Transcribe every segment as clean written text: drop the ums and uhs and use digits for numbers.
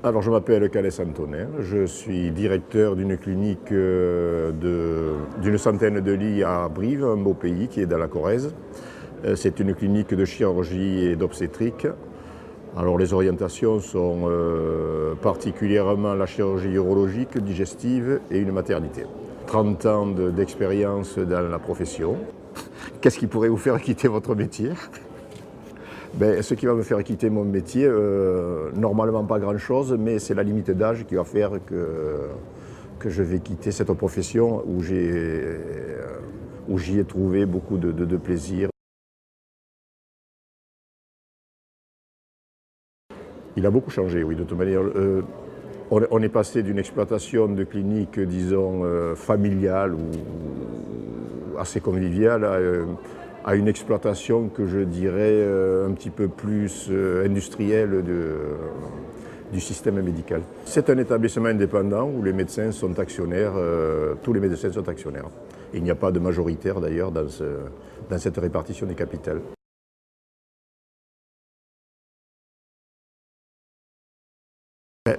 Alors, je m'appelle Calais Antonin, je suis directeur d'une clinique d'une centaine de lits à Brive, un beau pays qui est dans la Corrèze. C'est une clinique de chirurgie et d'obstétrique. Alors, les orientations sont particulièrement la chirurgie urologique, digestive et une maternité. 30 ans d'expérience dans la profession. Qu'est-ce qui pourrait vous faire quitter votre métier ? Ce qui va me faire quitter mon métier, normalement pas grand-chose, mais c'est la limite d'âge qui va faire que je vais quitter cette profession où j'y ai trouvé beaucoup de plaisir. Il a beaucoup changé, oui, de toute manière. On est passé d'une exploitation de clinique, disons, familiale ou assez conviviale à une exploitation que je dirais un petit peu plus industrielle du système médical. C'est un établissement indépendant où les médecins sont actionnaires, tous les médecins sont actionnaires. Il n'y a pas de majoritaire d'ailleurs dans cette répartition des capitales.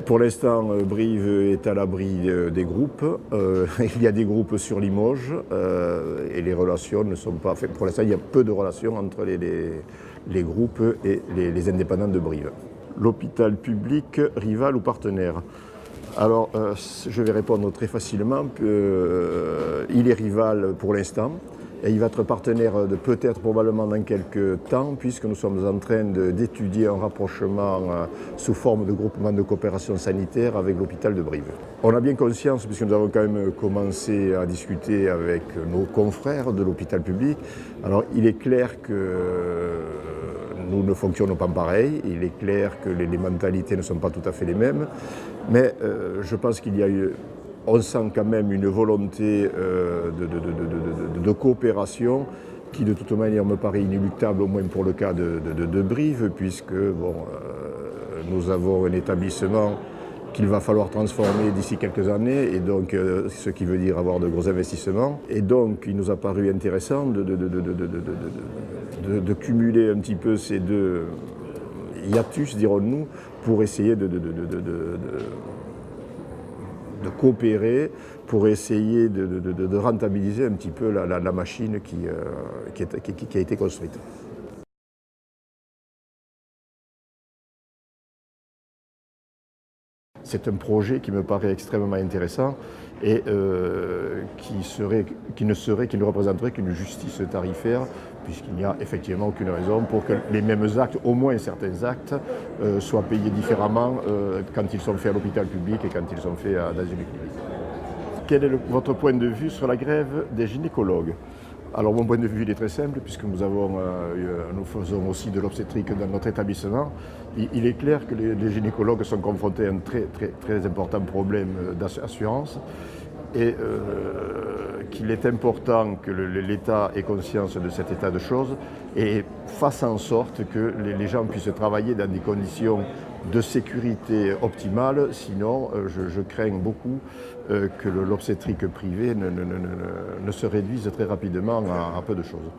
Pour l'instant, Brive est à l'abri des groupes. Il y a des groupes sur Limoges et les relations ne sont pas... Pour l'instant, il y a peu de relations entre les groupes et les indépendants de Brive. L'hôpital public, rival ou partenaire? Alors, je vais répondre très facilement. Il est rival pour l'instant. Et il va être partenaire peut-être probablement dans quelques temps, puisque nous sommes en train d'étudier un rapprochement sous forme de groupement de coopération sanitaire avec l'hôpital de Brive. On a bien conscience, puisque nous avons quand même commencé à discuter avec nos confrères de l'hôpital public, alors il est clair que nous ne fonctionnons pas pareil, il est clair que les mentalités ne sont pas tout à fait les mêmes, mais je pense qu'il y a eu... On sent quand même une volonté de coopération qui de toute manière me paraît inéluctable, au moins pour le cas de Brive, puisque nous avons un établissement qu'il va falloir transformer d'ici quelques années, et donc ce qui veut dire avoir de gros investissements. Et donc il nous a paru intéressant de cumuler un petit peu ces deux hiatus, dirons-nous, pour essayer de coopérer, pour essayer de rentabiliser un petit peu la machine qui a été construite. C'est un projet qui me paraît extrêmement intéressant et qui ne représenterait qu'une justice tarifaire, puisqu'il n'y a effectivement aucune raison pour que les mêmes actes, au moins certains actes, soient payés différemment quand ils sont faits à l'hôpital public et quand ils sont faits dans une clinique. Quel est votre point de vue sur la grève des gynécologues ? Alors mon point de vue il est très simple, puisque nous faisons aussi de l'obstétrique dans notre établissement. Il est clair que les gynécologues sont confrontés à un très important problème d'assurance et qu'il est important que l'État ait conscience de cet état de choses et fasse en sorte que les gens puissent travailler dans des conditions de sécurité optimale, sinon je crains beaucoup que l'obstétrique privée ne se réduise très rapidement à peu de choses.